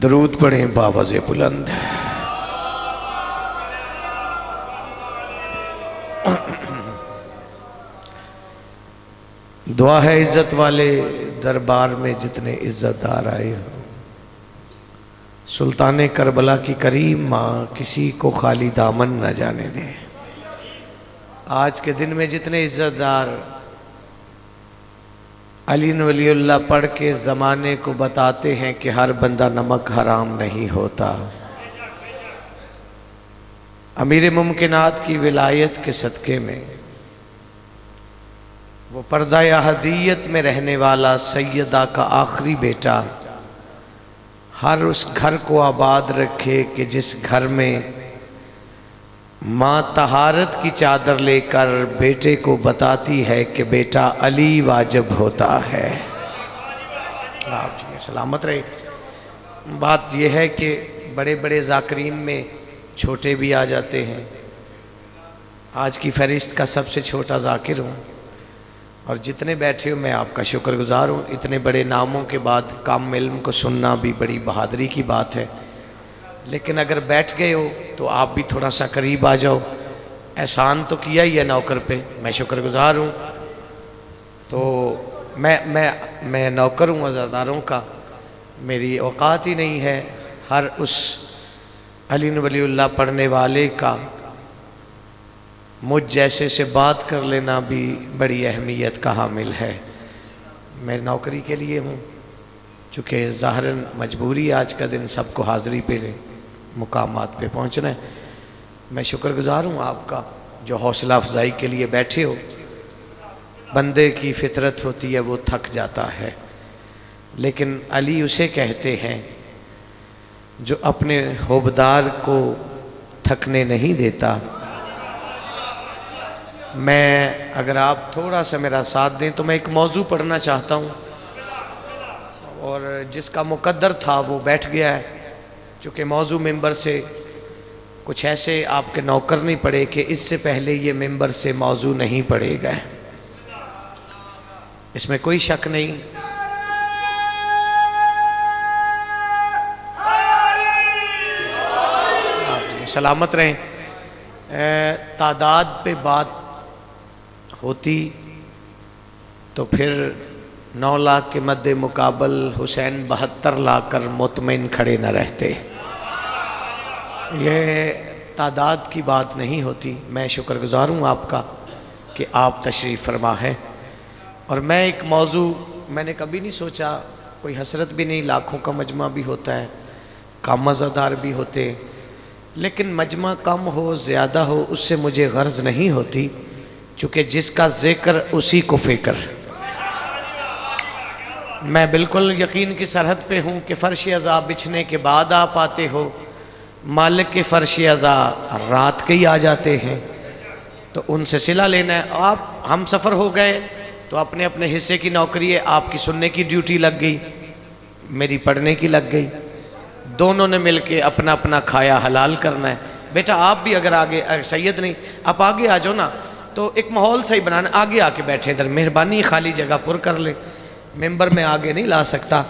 दरूद पढ़ें बावज़ बुलंद। दुआ है इज्जत वाले दरबार में जितने इज्जतदार आए हो, सुल्तान करबला की करीम माँ किसी को खाली दामन न जाने दे। आज के दिन में जितने इज्जतदार अली वलीउल्लाह पढ़ के ज़माने को बताते हैं कि हर बंदा नमक हराम नहीं होता। अमीर मुमकिनात की विलायत के सदक़े में वो पर्दा अहदियत में रहने वाला सैयदा का आखिरी बेटा हर उस घर को आबाद रखे कि जिस घर में माँ तहारत की चादर लेकर बेटे को बताती है कि बेटा अली वाजिब होता है। आप जी सलामत रहे। बात यह है कि बड़े बड़े ज़ाकरीन में छोटे भी आ जाते हैं। आज की फहरिस्त का सबसे छोटा ज़ाकिर हूँ और जितने बैठे हो मैं आपका शुक्रगुजार हूँ। इतने बड़े नामों के बाद काम इल्म को सुनना भी बड़ी बहादुरी की बात है, लेकिन अगर बैठ गए हो तो आप भी थोड़ा सा करीब आ जाओ। एहसान तो किया ही है नौकर पे, मैं शुक्रगुजार हूँ। तो मैं नौकर हूँ अज़ादारों का, मेरी औकात ही नहीं है हर उस अली वलीउल्लाह पढ़ने वाले का मुझ जैसे से बात कर लेना भी बड़ी अहमियत का हामिल है। मैं नौकरी के लिए हूँ, चूँकि ज़ाहरन मजबूरी आज का दिन सबको हाज़िरी पे मुकामात पे पहुँचना है। मैं शुक्रगुजार हूँ आपका जो हौसला अफजाई के लिए बैठे हो। बंदे की फितरत होती है वो थक जाता है, लेकिन अली उसे कहते हैं जो अपने होबदार को थकने नहीं देता। मैं अगर आप थोड़ा सा मेरा साथ दें तो मैं एक मौजू पढ़ना चाहता हूँ, और जिसका मुकद्दर था वो बैठ गया है। चूँकि मौजू मिंबर से कुछ ऐसे आपके नौकर नहीं पड़े कि इससे पहले ये मिंबर से मौजू नहीं पढ़े गए, इसमें कोई शक नहीं। आप सलामत रहें। तादाद पे बात होती तो फिर 9 लाख के मद्दे मुकाबल हुसैन 72 लाकर मुतमईन खड़े न रहते। ये तादाद की बात नहीं होती। मैं शुक्रगुजार हूँ आपका कि आप तशरीफ़ फरमा है। और मैं एक मौजू मैंने कभी नहीं सोचा, कोई हसरत भी नहीं, लाखों का मजमा भी होता है, कम मज़ादार भी होते, लेकिन मजमा कम हो ज़्यादा हो उससे मुझे गर्ज नहीं होती, चूँकि जिसका ज़िक्र उसी को फ़िक्र। मैं बिल्कुल यकीन की सरहद पे हूँ कि फ़र्श अज़ा बिछने के बाद आप आते हो, मालिक के फ़र्श अज़ा रात के ही आ जाते हैं, तो उनसे सिला लेना है। आप हम सफ़र हो गए तो अपने अपने हिस्से की नौकरी है, आपकी सुनने की ड्यूटी लग गई, मेरी पढ़ने की लग गई, दोनों ने मिल के अपना अपना खाया हलाल करना है। बेटा आप भी अगर आगे, सैयद नहीं आप आगे आ जाओ ना, तो एक माहौल सही बनाना, आगे आके बैठे इधर, मेहरबानी खाली जगह पुर कर ले। मेंबर में आगे नहीं ला सकता।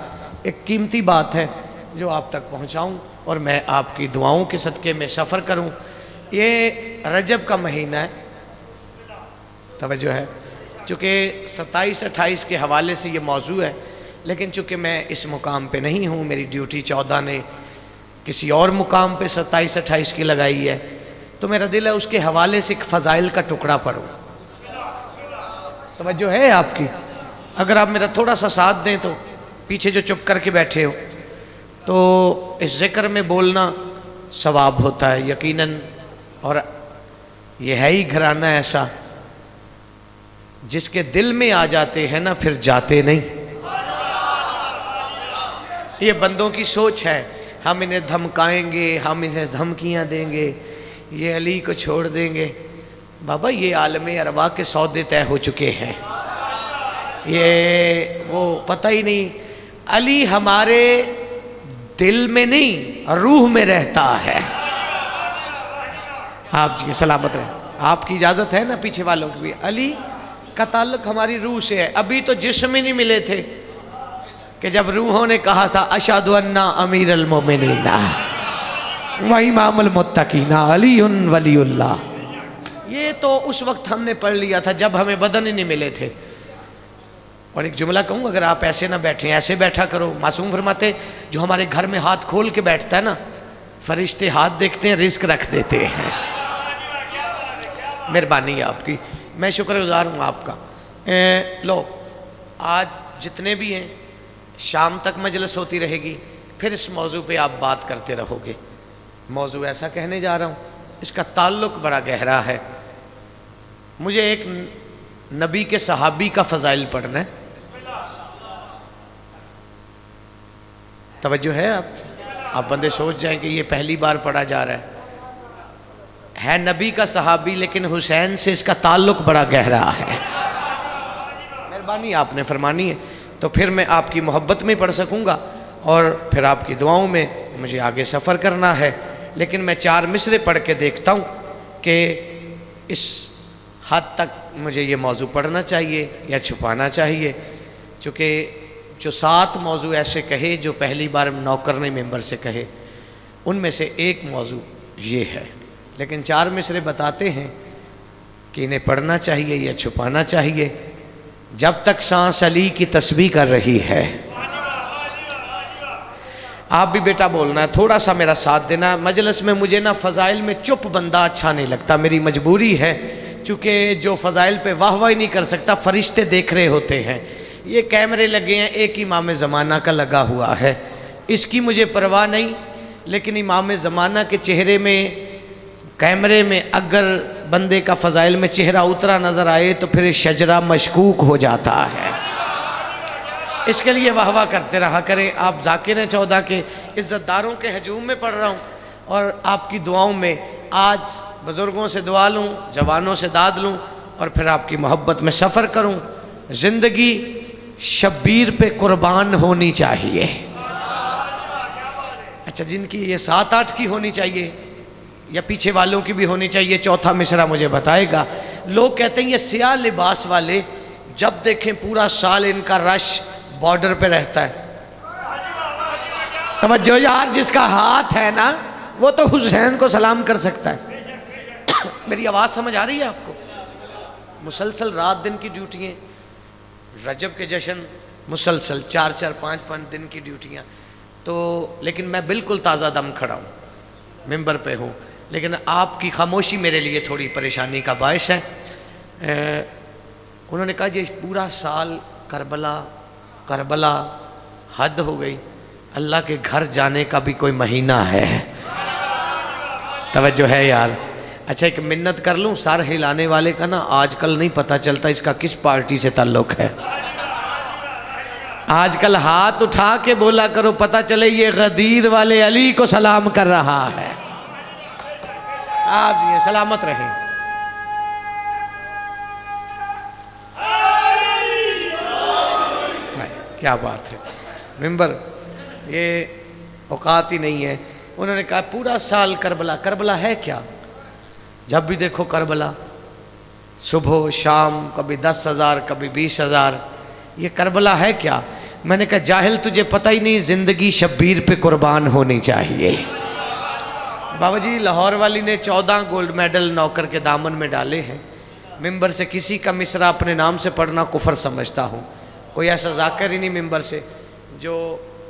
एक कीमती बात है जो आप तक पहुंचाऊं और मैं आपकी दुआओं के सदक़े में सफ़र करूं। ये रजब का महीना है, तवज्जो है, चूँकि 27-28 के हवाले से ये मौजू है, लेकिन चूँकि मैं इस मुकाम पे नहीं हूँ, मेरी ड्यूटी 14 ने किसी और मुकाम पे 27-28 की लगाई है, तो मेरा दिल है उसके हवाले से एक फ़ज़ाइल का टुकड़ा पढ़ूँ। तवज्जो है आपकी? अगर आप मेरा थोड़ा सा साथ दें तो, पीछे जो चुप करके बैठे हो, तो इस ज़िक्र में बोलना सवाब होता है यकीनन। और यह है ही घराना ऐसा जिसके दिल में आ जाते हैं ना फिर जाते नहीं। ये बंदों की सोच है, हम इन्हें धमकाएंगे, हम इन्हें धमकियां देंगे, ये अली को छोड़ देंगे। बाबा ये आलमे अरवा के सौदे तय हो चुके हैं, ये वो पता ही नहीं। अली हमारे दिल में नहीं रूह में रहता है। आप जी सलामत रहे। आपकी इजाज़त है ना पीछे वालों की भी? अली का ताल्लुक हमारी रूह से है। अभी तो जिस्म ही नहीं मिले थे, कि जब रूहों ने कहा था अशहदु अन्ना अमीरुल मोमिनीन व इमामुल मुत्तकीना अलीउन वलीउल्लाह, ये तो उस वक्त हमने पढ़ लिया था जब हमें बदन ही नहीं मिले थे। और एक जुमला कहूँ, अगर आप ऐसे ना बैठें, ऐसे बैठा करो। मासूम फरमाते जो हमारे घर में हाथ खोल के बैठता है ना, फरिश्ते हाथ देखते हैं, रिस्क रख देते हैं। मेहरबानी है आपकी, मैं शुक्रगुजार हूँ आपका। लो, आज जितने भी हैं, शाम तक मजलिस होती रहेगी, फिर इस मौजू पे आप बात करते रहोगे। मौजू ऐसा कहने जा रहा हूँ, इसका ताल्लुक बड़ा गहरा है। मुझे एक नबी के सहाबी का फ़ज़ाइल पढ़ना है। तवज्जो है आप बंदे सोच जाएं कि ये पहली बार पढ़ा जा रहा है नबी का सहाबी, लेकिन हुसैन से इसका ताल्लुक बड़ा गहरा है। मेहरबानी आपने फरमानी है, तो फिर मैं आपकी मोहब्बत में पढ़ सकूँगा और फिर आपकी दुआओं में मुझे आगे सफ़र करना है। लेकिन मैं 4 मिसरे पढ़ के देखता हूँ कि इस हद तक मुझे ये मौजू पढ़ना चाहिए या छुपाना चाहिए। चूँकि जो 7 मौजू ऐसे कहे जो पहली बार नौकर ने मेंबर से कहे, उनमें से एक मौजू ये है। लेकिन 4 मिसरे बताते हैं कि इन्हें पढ़ना चाहिए या छुपाना चाहिए। जब तक सांस अली की तस्बीह कर रही है, आप भी बेटा बोलना है, थोड़ा सा मेरा साथ देना। मजलिस में मुझे ना फ़ज़ाइल में चुप बंदा अच्छा नहीं लगता, मेरी मजबूरी है, चूँकि जो फ़ज़ाइल पे वाह वाह नहीं कर सकता, फरिश्ते देख रहे होते हैं। ये कैमरे लगे हैं, एक इमाम ज़माना का लगा हुआ है, इसकी मुझे परवाह नहीं। लेकिन इमाम ज़माना के चेहरे में, कैमरे में अगर बंदे का फ़ज़ाइल में चेहरा उतरा नज़र आए तो फिर शजरा मशकूक हो जाता है। इसके लिए वाह वाह करते रहा करें। आप ज़ाकिर 14 के इज़्ज़तदारों के हजूम में पढ़ रहा हूँ और आपकी दुआओं में आज बुज़ुर्गों से दुआ लूँ, जवानों से दाद लूँ और फिर आपकी मोहब्बत में सफ़र करूँ। ज़िंदगी शब्बीर पे कुर्बान होनी चाहिए। अच्छा, जिनकी ये 7-8 की होनी चाहिए या पीछे वालों की भी होनी चाहिए, चौथा मिसरा मुझे बताएगा। लोग कहते हैं ये सियाह लिबास वाले जब देखें पूरा साल इनका रश बॉर्डर पे रहता है। तवज्जो यार, जिसका हाथ है ना वो तो हुसैन को सलाम कर सकता है। मेरी आवाज़ समझ आ रही है आपको? मुसलसल रात दिन की ड्यूटियाँ, रजब के जश्न मुसलसल 4-4, 5-5 दिन की ड्यूटियाँ। तो लेकिन मैं बिल्कुल ताज़ा दम खड़ा हूँ, मिंबर पे हूँ। लेकिन आपकी खामोशी मेरे लिए थोड़ी परेशानी का बायस है। उन्होंने कहा जी पूरा साल करबला करबला, हद हो गई। अल्लाह के घर जाने का भी कोई महीना है? तवज्जो है यार। अच्छा, एक मिन्नत कर लूँ, सर हिलाने वाले का ना आजकल नहीं पता चलता इसका किस पार्टी से ताल्लुक़ है। आजकल हाथ उठा के बोला करो, पता चले ये गदीर वाले अली को सलाम कर रहा है। आप जी सलामत रहें। क्या बात है, मिंबर ये औकात ही नहीं है। उन्होंने कहा पूरा साल करबला, करबला है क्या? जब भी देखो करबला, सुबह शाम, कभी 10,000 कभी 20,000, ये करबला है क्या? मैंने कहा जाहिल, तुझे पता ही नहीं, ज़िंदगी शब्बीर पे कुर्बान होनी चाहिए। बाबा जी, लाहौर वाली ने 14 गोल्ड मेडल नौकर के दामन में डाले हैं। मिंबर से किसी का मिसरा अपने नाम से पढ़ना कुफर समझता हूँ। कोई ऐसा जाकर ही नहीं मिंबर से जो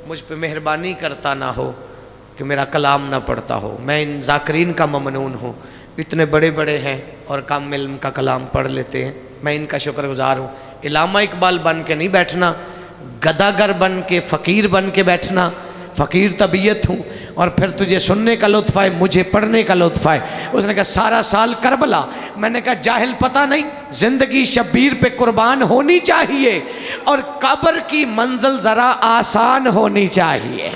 मुझ पे मेहरबानी करता ना हो कि मेरा कलाम ना पढ़ता हो। मैं इन जाकरीन का ममनून हूँ, इतने बड़े बड़े हैं और काम इल्म का कलाम पढ़ लेते हैं। मैं इनका शुक्रगुजार हूँ। इलामा इकबाल बन के नहीं बैठना, गदागर बन के, फ़कीर बन के बैठना। फ़कीर तबीयत हूँ और फिर तुझे सुनने का लुत्फ़ आए, मुझे पढ़ने का लुत्फ़ आए। उसने कहा सारा साल करबला। मैंने कहा जाहिल, पता नहीं, ज़िंदगी शब्बीर पे कुर्बान होनी चाहिए और कब्र की मंजिल ज़रा आसान होनी चाहिए।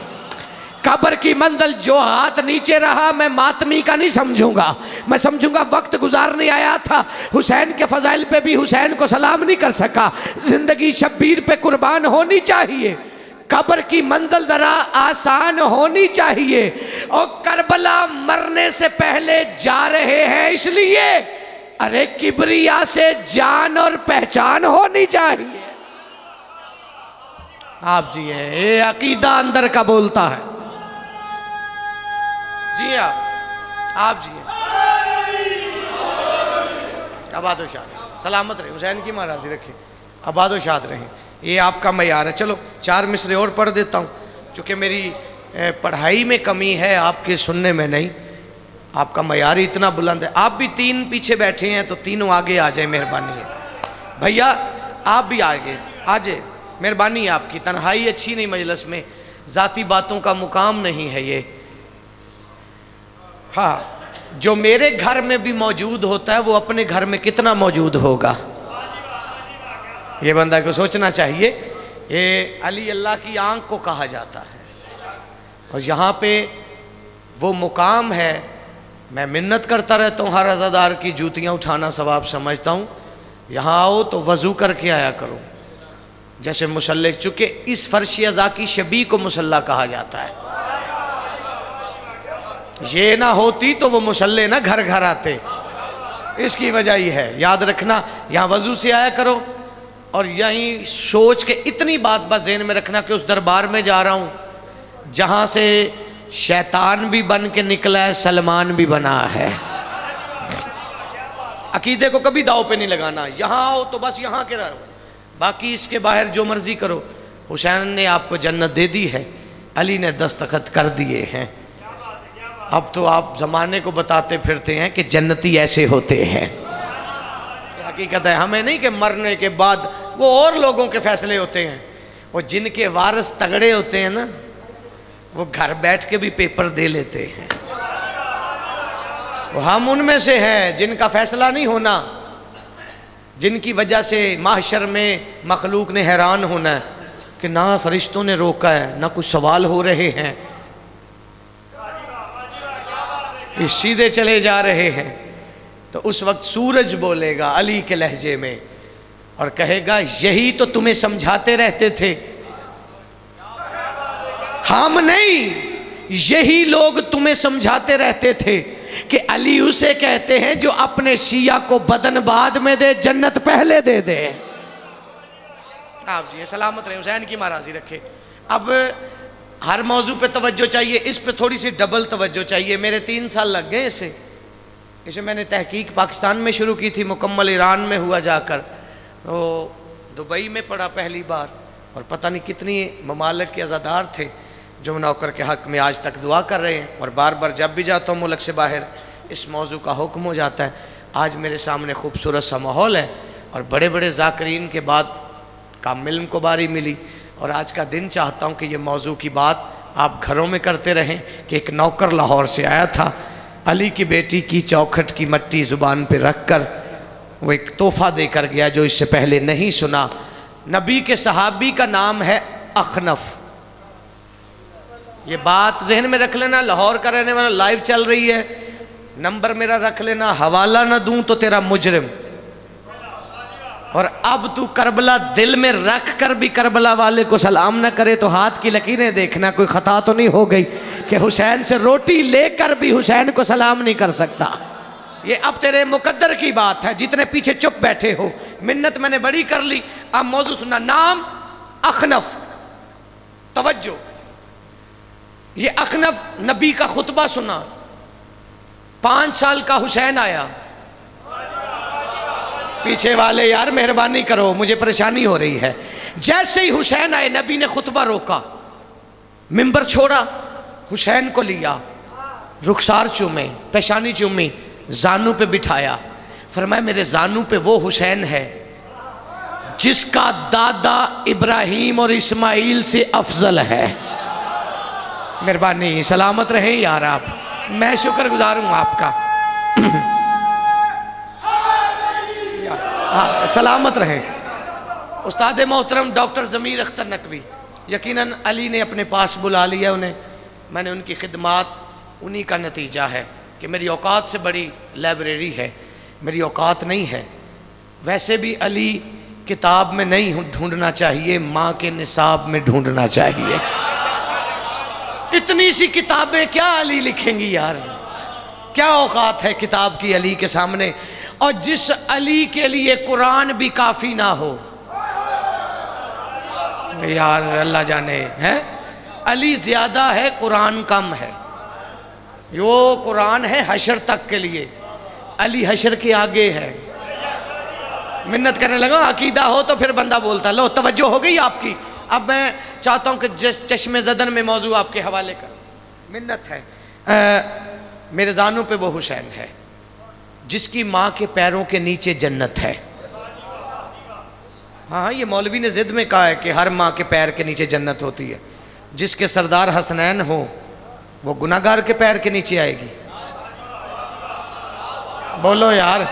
कब्र की मंजिल जो हाथ नीचे रहा, मैं मातमी का नहीं समझूंगा, मैं समझूंगा वक्त गुजारने आया था। हुसैन के फ़ज़ाइल पे भी हुसैन को सलाम नहीं कर सका। ज़िंदगी शब्बीर पे कुर्बान होनी चाहिए, कब्र की मंजिल ज़रा आसान होनी चाहिए। और करबला मरने से पहले जा रहे हैं इसलिए, अरे किबरिया से जान और पहचान होनी चाहिए। आप जी हैं, ये अकीदा अंदर का बोलता है। जी आप जी हैं। आबाद व शाद सलामत रहे, हुसैन की महाराजी रखे, आबाद व शाद रहें। ये आपका मयार है। चलो 4 मिसरे और पढ़ देता हूँ, चूँकि मेरी पढ़ाई में कमी है, आपके सुनने में नहीं। आपका मयार इतना बुलंद है। आप भी 3 पीछे बैठे हैं तो तीनों आगे आ जाए, मेहरबानी है। भैया आप भी आगे आ जाए, मेहरबानी है आपकी। तन्हाई अच्छी नहीं मजलिस में, ज़ाती बातों का मुकाम नहीं है ये। हाँ, जो मेरे घर में भी मौजूद होता है वो अपने घर में कितना मौजूद होगा, ये बंदा को सोचना चाहिए। ये अली अल्लाह की आंख को कहा जाता है, और यहाँ पे वो मुकाम है। मैं मिन्नत करता रहता हूँ, हर अज़ादार की जूतियाँ उठाना सवाब समझता हूँ। यहाँ आओ तो वज़ू करके आया करो, जैसे मुसल्ले, चूँकि इस फर्श अज़ा की शबी को मुसल्ला कहा जाता है। ये ना होती तो वो मुसल्ले ना घर घर आते, इसकी वजह ही है। याद रखना, यहाँ वज़ू से आया करो, और यहीं सोच के इतनी बात बस ज़हन में रखना कि उस दरबार में जा रहा हूँ जहाँ से शैतान भी बन के निकला है, सलमान भी बना है। अकीदे को कभी दाव पे नहीं लगाना। यहाँ आओ तो बस यहाँ के रहो, बाकी इसके बाहर जो मर्जी करो। हुसैन ने आपको जन्नत दे दी है, अली ने दस्तखत कर दिए हैं। अब तो आप ज़माने को बताते फिरते हैं कि जन्नती ऐसे होते हैं। हकीकत है, हमें नहीं कि मरने के बाद वो और लोगों के फैसले होते हैं। वो जिनके वारिस तगड़े होते हैं ना, वो घर बैठ के भी पेपर दे लेते हैं। वो हम उनमें से हैं जिनका फैसला नहीं होना, जिनकी वजह से माहशर में मखलूक ने हैरान होना है कि ना फरिश्तों ने रोका है, ना कुछ सवाल हो रहे हैं, ये सीधे चले जा रहे हैं। तो उस वक्त सूरज बोलेगा अली के लहजे में और कहेगा, यही तो तुम्हें समझाते रहते थे, हम नहीं, यही लोग तुम्हें समझाते रहते थे कि अली उसे कहते हैं जो अपने शिया को बदन बाद में दे, जन्नत पहले दे दे। आप जी सलामत रहे, हुसैन की महाराजी रखे। अब हर मौजू पे तवज्जो चाहिए, इस पे थोड़ी सी डबल तवज्जो चाहिए। मेरे 3 साल लग गए इसे मैंने तहकीक पाकिस्तान में शुरू की थी, मुकम्मल ईरान में हुआ जाकर, तो दुबई में पढ़ा पहली बार, और पता नहीं कितनी ममालिक के अज़ादार थे जो नौकर के हक़ में आज तक दुआ कर रहे हैं। और बार बार जब भी जाता हूँ मुल्क से बाहर इस मौजू का हुक्म हो जाता है। आज मेरे सामने खूबसूरत सा माहौल है और बड़े बड़े ज़ाकिरीन के बाद कामिल को बारी मिली, और आज का दिन चाहता हूँ कि ये मौजू की बात आप घरों में करते रहें कि एक नौकर लाहौर से आया था, अली की बेटी की चौखट की मट्टी ज़ुबान पे रख कर वो एक तोहफ़ा देकर गया जो इससे पहले नहीं सुना। नबी के सहाबी का नाम है अखनफ। ये बात जहन में रख लेना, लाहौर का रहने वाला, लाइव चल रही है, नंबर मेरा रख लेना, हवाला ना दूं तो तेरा मुजरिम। और अब तू करबला दिल में रख कर भी करबला वाले को सलाम ना करे तो हाथ की लकीरें देखना, कोई खता तो नहीं हो गई कि हुसैन से रोटी लेकर भी हुसैन को सलाम नहीं कर सकता। ये अब तेरे मुकद्दर की बात है, जितने पीछे चुप बैठे हो। मिन्नत मैंने बड़ी कर ली, अब मौजू सुनना। नाम अखनफ, तवज्जो। ये अखनफ नबी का खुतबा सुना, 5 साल का हुसैन आया। पीछे वाले यार मेहरबानी करो, मुझे परेशानी हो रही है। जैसे ही हुसैन आए नबी ने खुतबा रोका, मिंबर छोड़ा, हुसैन को लिया, रुखसार चूमे, पेशानी चूमी, जानू पे बिठाया, फरमाया मेरे जानू पे वो हुसैन है जिसका दादा इब्राहीम और इस्माइल से अफजल है। मेहरबानी, सलामत रहें यार आप, मैं शुक्रगुजार हूँ आपका। हाँ, सलामत रहें। उस्ताद मोहतरम डॉक्टर ज़मीर अख्तर नकवी, यकीनन अली ने अपने पास बुला लिया उन्हें। मैंने उनकी खिदमात, उन्हीं का नतीजा है कि मेरी औकात से बड़ी लाइब्रेरी है, मेरी औकात नहीं है। वैसे भी अली किताब में नहीं ढूंढना चाहिए, माँ के निसाब में ढूंढना चाहिए। इतनी सी किताबें क्या अली लिखेंगी यार, क्या औकात है किताब की अली के सामने। और जिस अली के लिए कुरान भी काफ़ी ना हो, यार अल्लाह जाने है। अली ज़्यादा है, कुरान कम है। यो कुरान है हशर तक के लिए, अली हशर के आगे है। मिन्नत करने लगा, अकीदा हो तो फिर बंदा बोलता। लो तवज्जो हो गई आपकी। अब मैं चाहता हूँ कि चश्मे ज़दन में मौजू आपके हवाले कर। मिन्नत है, मेरे जानों पे वो हुसैन है जिसकी माँ के पैरों के नीचे जन्नत है। हाँ, ये मौलवी ने ज़िद में कहा है कि हर माँ के पैर के नीचे जन्नत होती है। जिसके सरदार हसनैन हो वो गुनाहगार के पैर के नीचे आएगी। बोलो यार।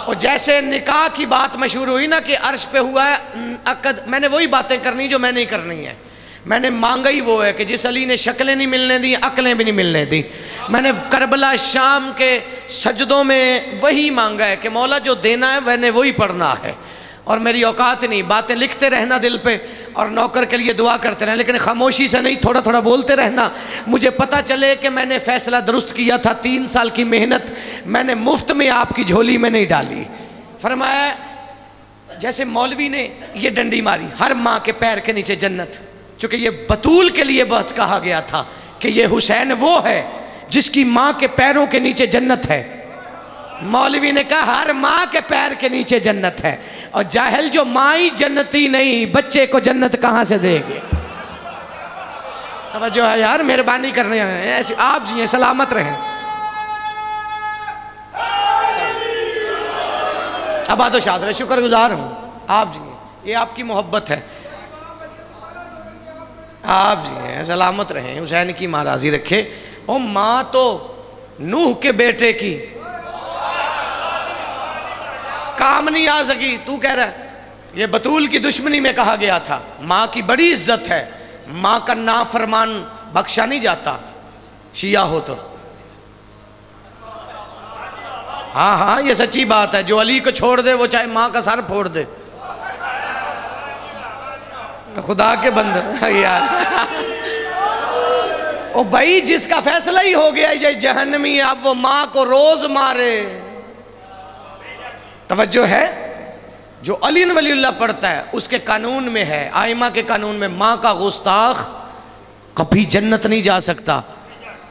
और जैसे निकाह की बात मशहूर हुई ना कि अर्श पे हुआ है अकद, मैंने वही बातें करनी जो मैंने ही करनी है। मैंने मांगा ही वो है कि जिस अली ने शक्लें नहीं मिलने दी, अकलें भी नहीं मिलने दी। मैंने करबला शाम के सजदों में वही मांगा है कि मौला जो देना है मैंने वही पढ़ना है। और मेरी औकात नहीं, बातें लिखते रहना दिल पे और नौकर के लिए दुआ करते रहना, लेकिन खामोशी से नहीं, थोड़ा थोड़ा बोलते रहना। मुझे पता चले कि मैंने फैसला दुरुस्त किया था। 3 साल की मेहनत मैंने मुफ्त में आपकी झोली में नहीं डाली। फरमाया जैसे मौलवी ने ये डंडी मारी, हर माँ के पैर के नीचे जन्नत। चूँकि ये बतूल के लिए बस कहा गया था कि ये हुसैन वो है जिसकी माँ के पैरों के नीचे जन्नत है। मौलवी ने कहा हर माँ के पैर के नीचे जन्नत है। और जाहिल जो माँ ही जन्नती नहीं, बच्चे को जन्नत कहाँ से देंगे। अब जो है यार, मेहरबानी करने ऐसे आप जी सलामत रहें। आबाद शाद रहे, शुक्रगुजार हूँ आप जी, ये आपकी मोहब्बत है। आप जी हैं, सलामत रहें, हुसैन की माँ राजी रखे। और माँ तो नूह के बेटे की काम नहीं आ सकी, तू कह रहा है। ये बतूल की दुश्मनी में कहा गया था। माँ की बड़ी इज्जत है, माँ का नाफरमान बख्शा नहीं जाता, शिया हो तो। हाँ हाँ, ये सच्ची बात है। जो अली को छोड़ दे वो चाहे माँ का सर फोड़ दे। खुदा के बंदे यार। ओ भाई, जिसका फैसला ही हो गया ये जहन्नमी, अब वो माँ को रोज मारे। तवज्जो है। जो अली वलीउल्लाह पढ़ता है उसके कानून में है, आइमा के कानून में, माँ का गुस्ताख कभी जन्नत नहीं जा सकता।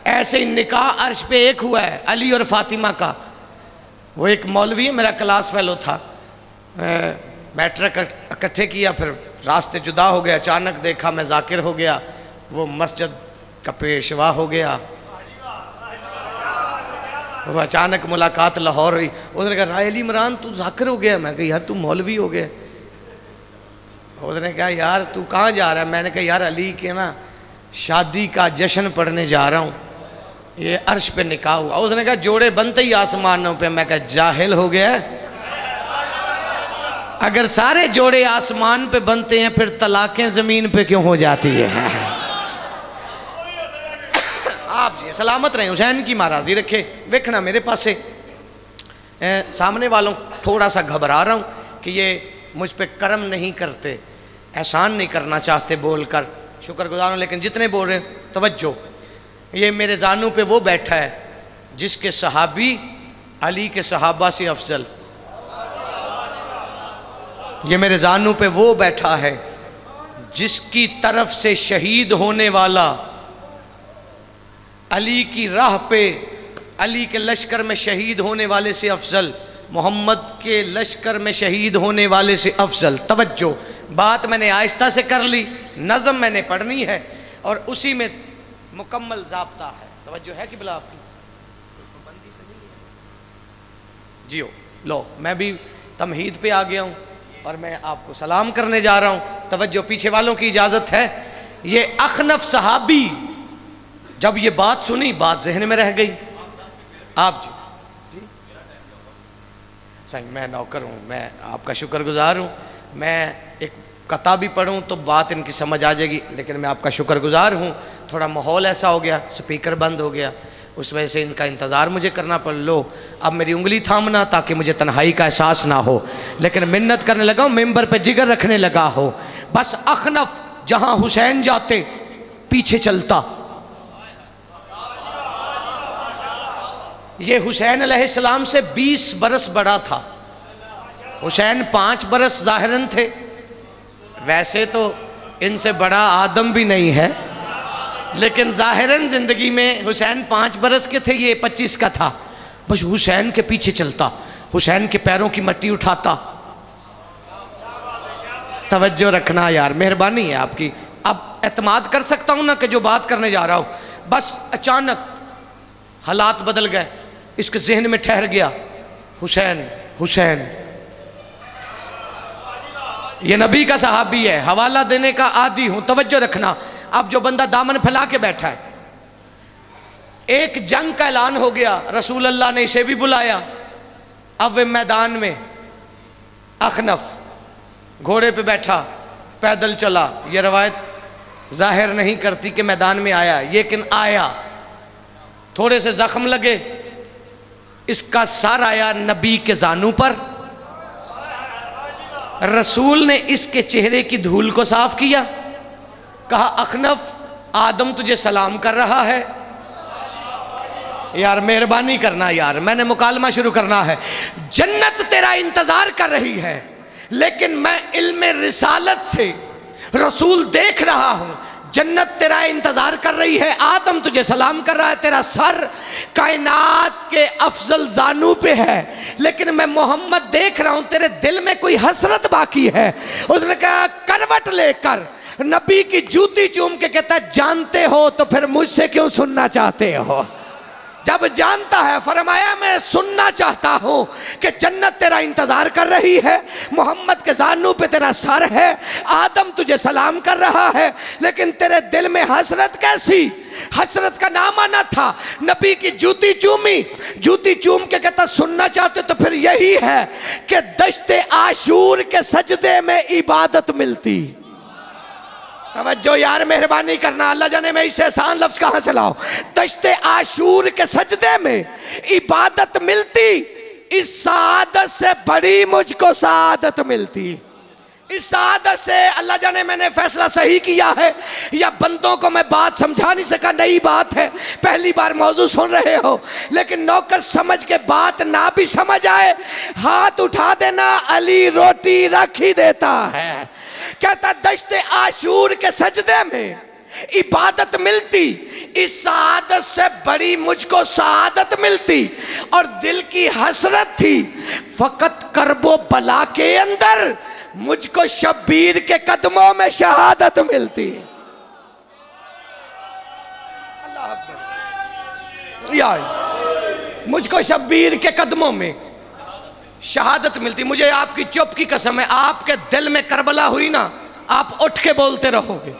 ऐसे ही निकाह अर्श पे एक हुआ है अली और फातिमा का। वो एक मौलवी है, मेरा क्लास फेलो था, मैट्रिक इकट्ठे किया, फिर रास्ते जुदा हो गया। अचानक देखा मैं जाकिर हो गया, वो मस्जिद का पेशवा हो गया। वो अचानक मुलाकात लाहौर हुई। उसने कहा राय अली इमरान तू जाकिर हो गया। मैं कहा यार तू मौलवी हो गया। उसने कहा यार तू कहाँ जा रहा है। मैंने कहा यार अली के ना शादी का जश्न पढ़ने जा रहा हूँ, ये अर्श पे निकाह हुआ। उसने कहा जोड़े बनते ही आसमानों पे। मैं कहा जाहिल हो गया, अगर सारे जोड़े आसमान पे बनते हैं फिर तलाकें ज़मीन पे क्यों हो जाती है। आप जी सलामत रहे, हुसैन की महाराजी रखे। देखना मेरे पास से सामने वालों थोड़ा सा घबरा रहा हूँ कि ये मुझ पे कर्म नहीं करते, एहसान नहीं करना चाहते बोलकर, शुक्रगुजार हूँ। लेकिन जितने बोल रहे हैं तवज्जो, ये मेरे जानू पे वो बैठा है जिसके सहाबी अली के सहाबा से अफजल। ये मेरे जानू पे वो बैठा है जिसकी तरफ से शहीद होने वाला अली की राह पे, अली के लश्कर में शहीद होने वाले से अफजल, मोहम्मद के लश्कर में शहीद होने वाले से अफजल। तवज्जो, बात मैंने आहिस्ता से कर ली, नज़म मैंने पढ़नी है और उसी में मुकम्मल ज़ाब्ता है। तवज्जो है कि बिला आपकी जियो। लो मैं भी तमहीद पे आ गया हूँ और मैं आपको सलाम करने जा रहा हूँ। तवज्जो, पीछे वालों की इजाज़त है। ये अखनफ सहाबी, जब ये बात सुनी बात जहन में रह गई। आप जी सही, मैं नौकर हूँ, मैं आपका शुक्रगुजार हूँ। मैं एक कता भी पढ़ूँ तो बात इनकी समझ आ जाएगी, लेकिन मैं आपका शुक्रगुजार हूँ। थोड़ा माहौल ऐसा हो गया, स्पीकर बंद हो गया, उस वजह से इनका इंतज़ार मुझे करना पड़। लो अब मेरी उंगली थामना ताकि मुझे तन्हाई का एहसास ना हो, लेकिन मिन्नत करने लगा हूँ, मेंबर पे जिगर रखने लगा हो। बस अखनफ जहाँ हुसैन जाते पीछे चलता। ये हुसैन अलैहिस्सलाम से 20 बरस बड़ा था। हुसैन 5 बरस ज़ाहिरन थे, वैसे तो इनसे बड़ा आदम भी नहीं है, लेकिन जाहिरन जिंदगी में हुसैन 5 बरस के थे, ये 25 का था। बस हुसैन के पीछे चलता, हुसैन के पैरों की मट्टी उठाता। तवज्जो रखना यार, मेहरबानी है आपकी। अब एतमाद कर सकता हूं ना कि जो बात करने जा रहा हूं, बस अचानक हालात बदल गए, इसके जहन में ठहर गया हुसैन हुसैन। ये नबी का सहाबी है, हवाला देने का आदी हूं, तवज्जो रखना। अब जो बंदा दामन फैला के बैठा है, एक जंग का ऐलान हो गया, रसूल अल्लाह ने इसे भी बुलाया। अब वे मैदान में, अखनफ घोड़े पे बैठा, पैदल चला। ये रवायत जाहिर नहीं करती कि मैदान में आया, लेकिन आया। थोड़े से जख्म लगे, इसका सर आया नबी के जानू पर। रसूल ने इसके चेहरे की धूल को साफ किया, कहा अखनफ, आदम तुझे सलाम कर रहा है। यार मेहरबानी करना यार, मैंने मुकालमा शुरू करना है। जन्नत तेरा इंतजार कर रही है, लेकिन मैं इल्मे रिसालत से रसूल देख रहा हूं, जन्नत तेरा इंतजार कर रही है, आदम तुझे सलाम कर रहा है, तेरा सर कायनात के अफजल जानू पे है, लेकिन मैं मोहम्मद देख रहा हूं तेरे दिल में कोई हसरत बाकी है। उसने कहा करवट लेकर नबी की जूती चूम के कहता है जानते हो तो फिर मुझसे क्यों सुनना चाहते हो। जब जानता है, फरमाया मैं सुनना चाहता हूं कि जन्नत तेरा इंतजार कर रही है, मोहम्मद के जानू पे तेरा सर है, आदम तुझे सलाम कर रहा है, लेकिन तेरे दिल में हसरत कैसी। हसरत का नाम आना था। नबी की जूती चूमी, जूती चूम के कहता सुनना चाहते तो फिर यही है कि दश्ते आशूर के सजदे में इबादत मिलती। तवज्जो यार, मेहरबानी करना, अल्लाह जाने मैं इसे आसान लफ्ज कहां से लाऊं। दश्ते आशूर के सजदे में इबादत मिलती, इस सादत से बड़ी मुझको सादत मिलती। इस सादत से अल्लाह जाने मैंने फैसला सही किया है या बंदों को मैं बात समझा नहीं सका, नई बात है, पहली बार मौजू सुन रहे हो, लेकिन नौकर समझ के बात ना भी समझ आए, हाथ उठा देना, अली रोटी रख ही देता है। कहता दश्ते आशूर के सजदे में इबादत मिलती, इस सादत से बड़ी मुझको सादत मिलती, और दिल की हसरत थी फकत करबो बला के अंदर मुझको शब्बीर के कदमों में शहादत मिलती। अल्लाह अकबर यार, मुझको शब्बीर के कदमों में शहादत मिलती। मुझे आपकी चुप की कसम है, आपके दिल में करबला हुई ना, आप उठ के बोलते रहोगे।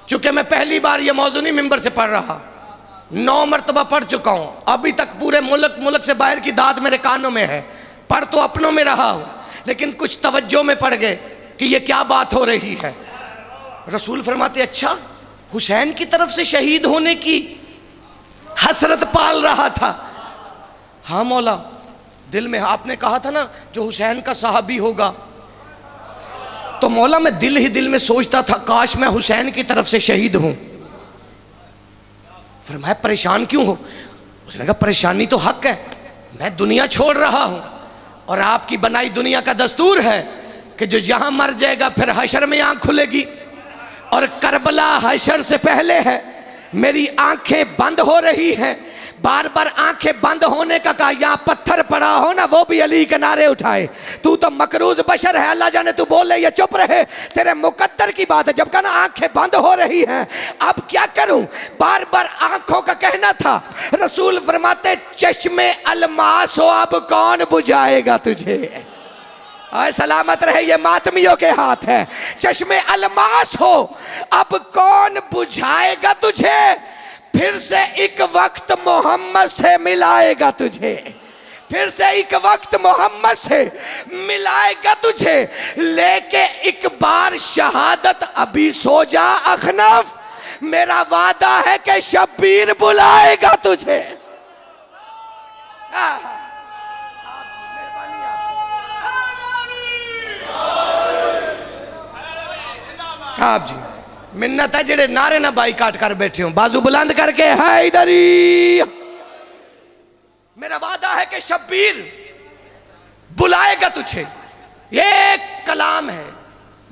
चूंकि मैं पहली बार ये मौजू नहीं मिंबर से पढ़ रहा, 9 मरतबा पढ़ चुका हूं, अभी तक पूरे मुल्क से बाहर की दाद मेरे कानों में है। पढ़ तो अपनों में रहा हूं, लेकिन कुछ तवज्जो में पड़ गए कि ये क्या बात हो रही है। रसूल फरमाते अच्छा, हुसैन की तरफ से शहीद होने की हसरत पाल रहा था। हाँ मौला, दिल में आपने कहा था ना जो हुसैन का सहाबी होगा, तो मौला मैं दिल ही दिल में सोचता था काश मैं हुसैन की तरफ से शहीद हूं। फरमाया परेशान क्यों हो। उसने कहा परेशानी तो हक है, मैं दुनिया छोड़ रहा हूं, और आपकी बनाई दुनिया का दस्तूर है कि जो यहां मर जाएगा फिर हशर में आंख खुलेगी, और करबला हशर से पहले है। मेरी आंखें बंद हो रही हैं, बार बार आंखें बंद होने का कहा, यहां पत्थर पड़ा हो ना वो भी अली के नारे उठाए। तू तो मकरूज बशर है, अल्लाह जाने तू बोले या चुप रहे, तेरे मुकद्दर की बात है। जब कहा ना आंखें बंद हो रही हैं, अब क्या करूं, बार बार आंखों का कहना था। रसूल फरमाते चश्मे अलमास हो, अब कौन बुझाएगा तुझे। सलामत रहे, ये मातमियों के हाथ है। चश्मे अलमास हो, अब कौन बुझाएगा तुझे, फिर से एक वक्त मोहम्मद से मिलाएगा तुझे, फिर से एक वक्त मोहम्मद से मिलाएगा तुझे, लेके एक बार शहादत अभी सो जा अखनफ, मेरा वादा है कि शब्बीर बुलाएगा तुझे। आप जी मिन्नत है जेड़े नारे ना बाई काट कर बैठे हो, बाजू बुलंद करके है इधरी। मेरा वादा है कि शब्बीर बुलाएगा तुझे। ये कलाम है,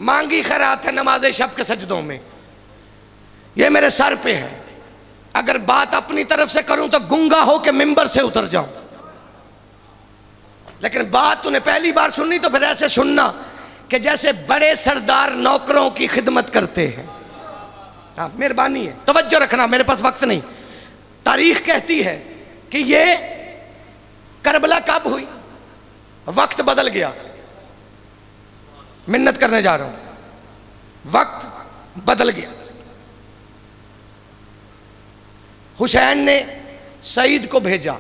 मांगी खैरात है नमाज शब के सजदों में, ये मेरे सर पे है। अगर बात अपनी तरफ से करूं तो गुंगा हो के मिंबर से उतर जाऊं, लेकिन बात तूने पहली बार सुननी तो फिर ऐसे सुनना कि जैसे बड़े सरदार नौकरों की खिदमत करते हैं। हाँ, मेहरबानी है, तवज्जो रखना, मेरे पास वक्त नहीं। तारीख कहती है कि ये करबला कब हुई, वक्त बदल गया। मिन्नत करने जा रहा हूं, वक्त बदल गया। हुसैन ने सईद को भेजा,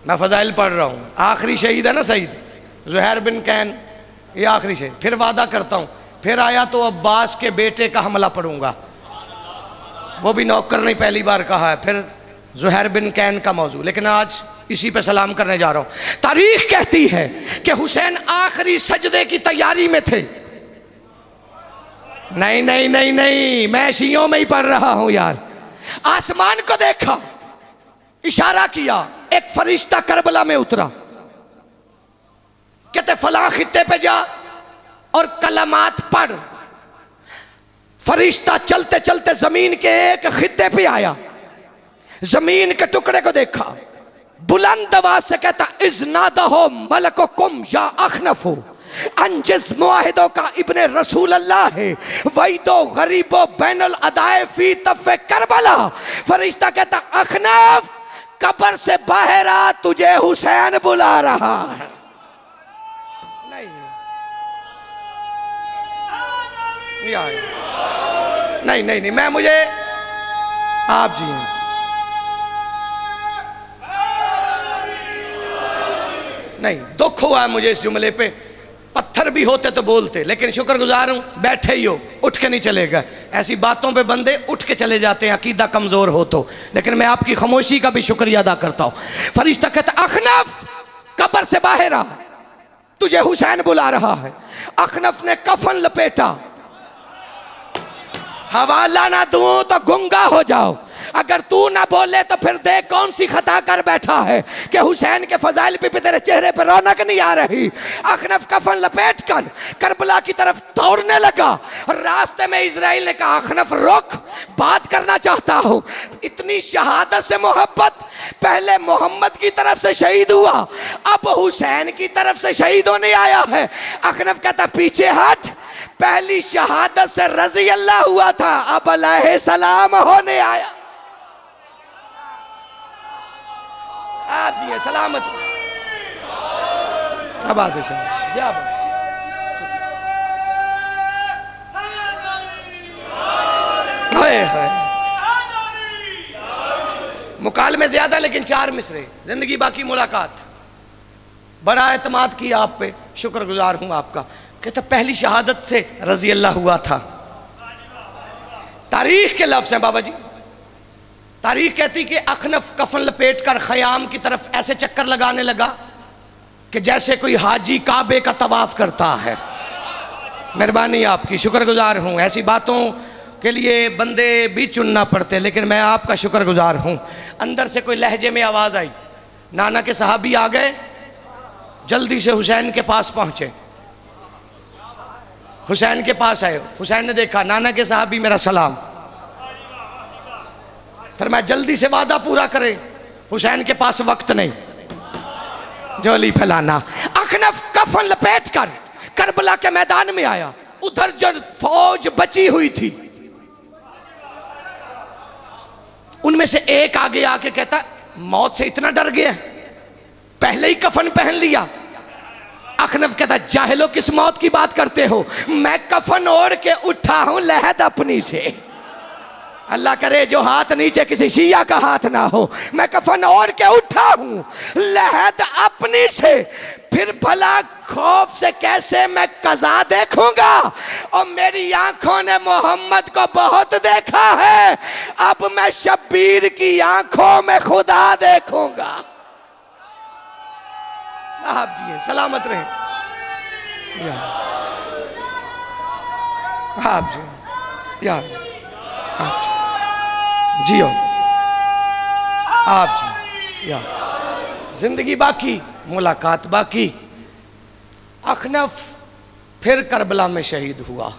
मैं फजाइल पढ़ रहा हूं, आखिरी शहीद है ना सईद, ज़ुहैर बिन कैन, ये आखिरी शहीद। फिर वादा करता हूं, फिर आया तो अब्बास के बेटे का हमला पढ़ूंगा, वो भी नौकर नहीं, पहली बार कहा है। फिर ज़ुहैर बिन कैन का मौजू, लेकिन आज इसी पे सलाम करने जा रहा हूं। तारीख कहती है कि हुसैन आखिरी सजदे की तैयारी में थे। नहीं नहीं नहीं नहीं, मैं शियों में ही पढ़ रहा हूं यार। आसमान को देखा, इशारा किया, एक फरिश्ता करबला में उतरा, कहते फलां खित्ते पे जा और कलमात पढ़। फरिश्ता चलते चलते जमीन के एक खित्ते पे आया, जमीन के टुकड़े को देखा, बुलंद आवाज से कहता इज़नादा हो मलको कुम या अखनफ हो, अंजिज मुआहिदों का इब्ने रसूल अल्लाह है, वही तो गरीबो बैनुल अदाए फी तफ़े करबला। फरिश्ता कहता अखनफ कब्र से बाहर आ, तुझे हुसैन बुला रहा है। नहीं नहीं नहीं, मैं मुझे आप जी नहीं, दुख हुआ है मुझे इस जुमले पे। पत्थर भी होते तो बोलते, लेकिन शुक्रगुजार हूं, बैठे ही हो, उठ के नहीं चलेगा। ऐसी बातों पे बंदे उठ के चले जाते हैं अकीदा कमजोर हो तो, लेकिन मैं आपकी खामोशी का भी शुक्रिया अदा करता हूं। फरिश्ता कहता अखनफ कब्र से बाहर आ, तुझे हुसैन बुला रहा है। अखनफ ने कफन लपेटा, हवाला ना दूं तो गुंगा हो जाओ, अगर तू ना बोले तो फिर देख कौन सी खता कर बैठा है कि हुसैन के फजाइल पे तेरे चेहरे पर रौनक नहीं आ रही। अखनफ कफन लपेट कर करबला की तरफ दौड़ने लगा, और रास्ते में इजराइल ने कहा अखनफ रुक, बात करना चाहता हूं। इतनी शहादत से मोहब्बत, पहले मोहम्मद की तरफ से शहीद हुआ, अब हुसैन की तरफ से शहीद होने आया है। अखनफ कहता पीछे हट, पहली शहादत से रजी अल्लाह हुआ था, अब अलैहि सलाम होने आया। आप जी सलामत आबाद मुकाल में ज्यादा, लेकिन 4 मिसरे, जिंदगी बाकी मुलाकात। बड़ा एतमाद किया आप पे, शुक्रगुजार हूं आपका। कहता पहली शहादत से रजी अल्लाह हुआ था। तारीख के लफ्ज़ हैं बाबा जी। तारीख कहती कि अखनफ कफन लपेट कर खयाम की तरफ ऐसे चक्कर लगाने लगा कि जैसे कोई हाजी काबे का तवाफ करता है। मेहरबानी आपकी, शुक्रगुजार हूँ। ऐसी बातों के लिए बंदे भी चुनना पड़ते, लेकिन मैं आपका शुक्रगुजार हूँ। अंदर से कोई लहजे में आवाज़ आई, नाना के सहाबी आ गए, जल्दी से हुसैन के पास पहुँचे। हुसैन के पास आए, हुसैन ने देखा नाना के सहाबी, मेरा सलाम। फिर मैं जल्दी से वादा पूरा करे, हुसैन के पास वक्त नहीं, जोली फैलाना। अखनफ कफन लपेट कर करबला के मैदान में आया। उधर जो फौज बची हुई थी उनमें से एक आगे आके कहता मौत से इतना डर गया, पहले ही कफन पहन लिया। अखनफ कहता जाहिलो किस मौत की बात करते हो, मैं कफन ओढ़ के उठा हूं लहद अपनी से। अल्लाह करे जो हाथ नीचे किसी शिया का हाथ ना हो। मैं कफन ओढ़ के उठा हूं लहद अपनी से, फिर भला खौफ से कैसे मैं कज़ा देखूंगा। और मेरी आंखों ने मोहम्मद को बहुत देखा है, अब मैं शब्बीर की आंखों में खुदा देखूंगा। आप जी सलामत रहे। आप जी यार, आप जी जियो, आप जी यार, जिंदगी बाकी, मुलाकात बाकी। अखनफ फिर करबला में शहीद हुआ।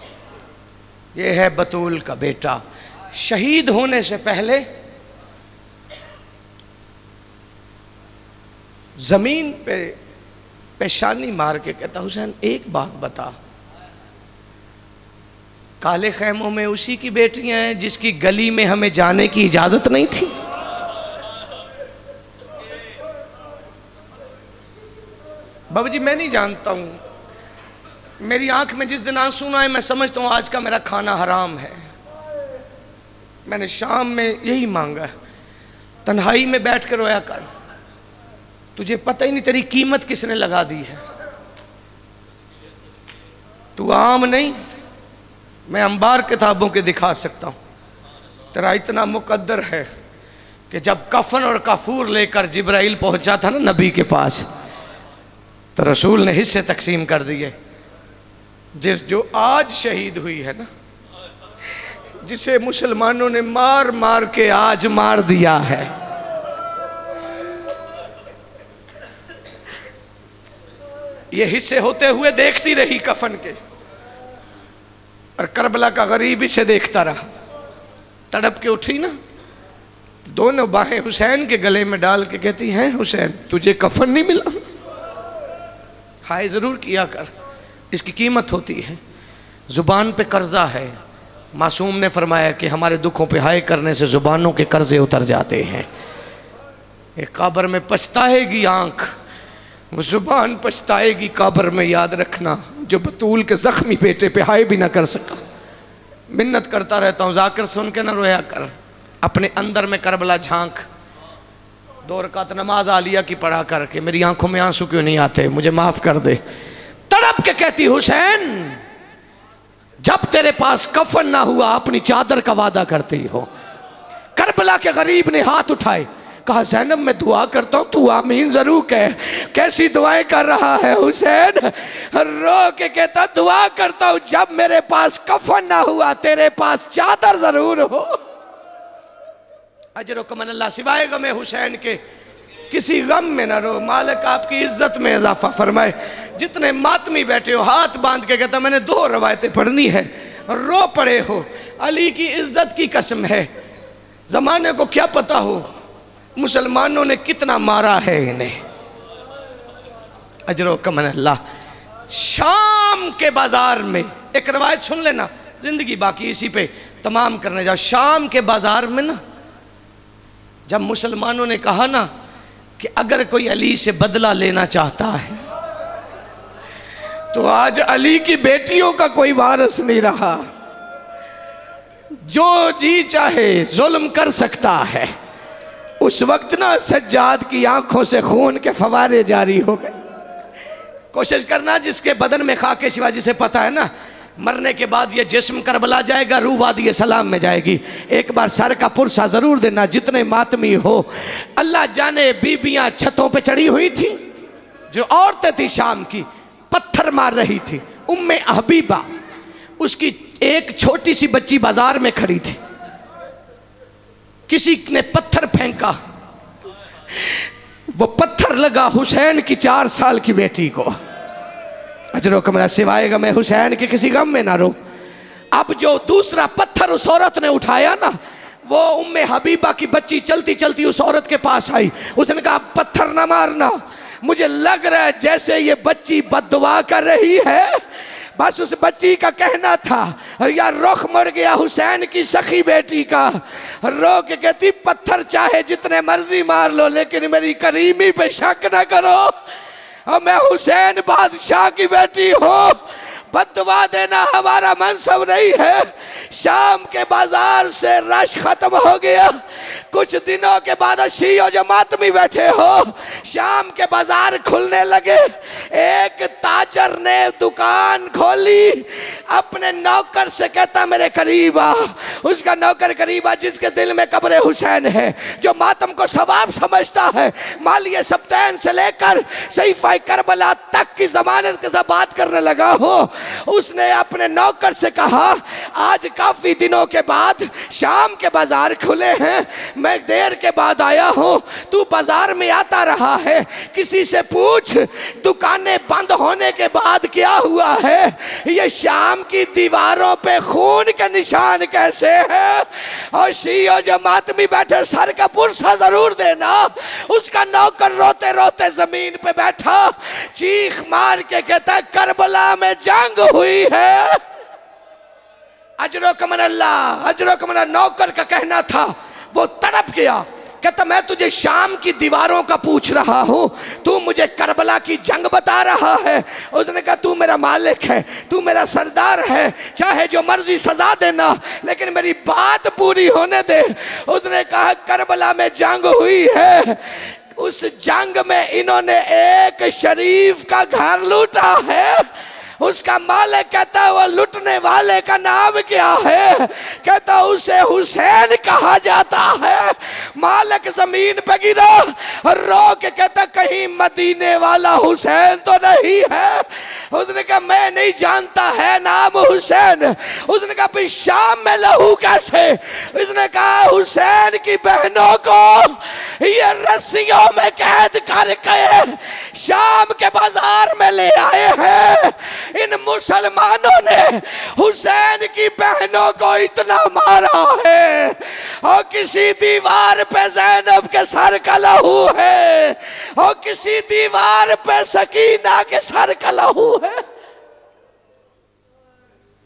ये है बतूल का बेटा। शहीद होने से पहले जमीन पे पेशानी मार के कहता, हुसैन एक बात बता, काले खैमों में उसी की बेटियां हैं जिसकी गली में हमें जाने की इजाजत नहीं थी? बाबू जी मैं नहीं जानता हूं, मेरी आंख में जिस दिन आंसू आए मैं समझता हूं आज का मेरा खाना हराम है। मैंने शाम में यही मांगा, तन्हाई में बैठ कर रोया कर, तुझे पता ही नहीं तेरी कीमत किसने लगा दी है। तू आम नहीं, मैं अंबार किताबों के दिखा सकता हूं। तेरा इतना मुकद्दर है कि जब कफन और कफूर लेकर जिब्राइल पहुंचा था ना नबी के पास, तो रसूल ने हिस्से तकसीम कर दिए। जो आज शहीद हुई है ना, जिसे मुसलमानों ने मार मार के आज मार दिया है, ये हिस्से होते हुए देखती रही कफन के, और करबला का गरीब इसे देखता रहा। तड़प के उठी ना, दोनों बाहें हुसैन के गले में डाल के कहती हैं, हुसैन तुझे कफन नहीं मिला? हाय जरूर किया कर, इसकी कीमत होती है। जुबान पे कर्जा है। मासूम ने फरमाया कि हमारे दुखों पे हाय करने से जुबानों के कर्जे उतर जाते हैं। एक कब्र में पछताएगी आंख, वो जुबान पछताएगी कब्र में। याद रखना, जो बतूल के जख्मी बेटे पे हाय भी ना कर सका। मिन्नत करता रहता हूँ, जाकर सुन के ना रोया कर, अपने अंदर में करबला झांक। 2 रकात नमाज आलिया की पढ़ा करके मेरी आंखों में आंसू क्यों नहीं आते, मुझे माफ कर दे। तड़प के कहती, हुसैन जब तेरे पास कफन ना हुआ अपनी चादर का वादा करती हो। करबला के गरीब ने हाथ उठाए, कहा ज़ैनब मैं दुआ करता हूँ, तू आमीन जरूर कह। कैसी दुआएं कर रहा है हुसैन, रो के कहता दुआ करता हूँ जब मेरे पास कफन ना हुआ तेरे पास चादर जरूर हो। अजर कमन अल्लाह, सिवाय गमे हुसैन के किसी गम में ना रो, मालिक आपकी इज्जत में इजाफा फरमाए। जितने मातमी बैठे हो हाथ बांध के कहता मैंने 2 रवायतें पढ़नी है, रो पड़े हो। अली की इज्जत की कसम है, जमाने को क्या पता हो मुसलमानों ने कितना मारा है इन्हें। अजर कमन अल्लाह। शाम के बाजार में एक रवायत सुन लेना, जिंदगी बाकी इसी पे तमाम करने जाओ। शाम के बाजार में ना, जब मुसलमानों ने कहा ना कि अगर कोई अली से बदला लेना चाहता है तो आज अली की बेटियों का कोई वारिस नहीं रहा, जो जी चाहे जुल्म कर सकता है। उस वक्त ना सज्जाद की आंखों से खून के फवारे जारी हो गए। कोशिश करना, जिसके बदन में खाके सिवा, जिसे पता है ना मरने के बाद ये जिस्म करबला जाएगा, रूह वादी सलाम में जाएगी। एक बार सर का पुरसा जरूर देना, जितने मातमी हो। अल्लाह जाने बीबियां छतों पे चढ़ी हुई थी, जो औरतें थी शाम की, पत्थर मार रही थी। उम्मे हबीबा, उसकी एक छोटी सी बच्ची बाजार में खड़ी थी, किसी ने पत्थर फेंका, वो पत्थर लगा हुसैन की 4 साल की बेटी को। अजरो कमरा, सिवाय गम हुसैन के किसी गम में ना रो। अब जो दूसरा पत्थर उस औरत ने उठाया ना, वो उम्मे हबीबा की बच्ची चलती चलती उस औरत के पास आई। उसने कहा पत्थर ना मारना, मुझे लग रहा है जैसे ये बच्ची बद्दुआ कर रही है। बस उस बच्ची का कहना था, यार रुख मर गया हुसैन की सखी बेटी का। रो के कहती पत्थर चाहे जितने मर्जी मार लो, लेकिन मेरी करीमी पे शक ना करो, और मैं हुसैन बादशाह की बेटी हूँ। बददुआ देना हमारा मनसब नहीं है। शाम के बाजार से रश खत्म हो गया। कुछ दिनों के बाद शियो जो मातमी बैठे हो, शाम के बाजार खुलने लगे। एक ताजर ने दुकान खोली, अपने नौकर से कहता मेरे करीब आ। उसका नौकर करीब आ, जिसके दिल में कब्र हुसैन है, जो मातम को सवाब समझता है। मालिए सब्तैन से लेकर सहीफा मैं करबला तक की जमानत के साथ बात करने लगा हूँ। उसने अपने नौकर से कहा आज काफी दिनों के बाद शाम के बाजार खुले हैं, मैं देर के बाद आया हूँ, तू बाजार में आता रहा है, किसी से पूछ दुकानें बंद होने के बाद क्या हुआ है, ये शाम की दीवारों पे खून के निशान कैसे है। और शियो जमात में बैठे सर का पुरसा जरूर देना। उसका नौकर रोते रोते जमीन पे बैठा, चीख मार के कहता करबला में जंग हुई है। अजरो कमन अल्लाह, अजरो कमन। नौकर का कहना था, वो तड़प गया, कहता मैं तुझे शाम की दीवारों का पूछ रहा हूं, तू मुझे करबला की जंग बता रहा है। उसने कहा तू मेरा मालिक है, तू मेरा सरदार है, चाहे जो मर्जी सजा देना, लेकिन मेरी बात पूरी होने दे। उसने कहा करबला में जंग हुई है, उस जंग में इन्होंने एक शरीफ का घर लूटा है। उसका मालिक कहता है वो लुटने वाले का नाम क्या है, कहता उसे हुसैन कहा जाता है। मालिक जमीन पे गिरा, रो के कहता कहीं मदीने वाला हुसैन तो नहीं है। उसने कहा मैं नहीं जानता है नाम हुसैन। उसने कहा भाई शाम में लहू कैसे। उसने कहा हुसैन की बहनों को ये रस्सियों में कैद करके शाम के बाजार में ले आए हैं। इन मुसलमानों ने हुसैन की बहनों को इतना मारा है, और किसी दीवार पे ज़ैनब के सर का लहू है, और किसी दीवार पे सकीना के सर का लहू है।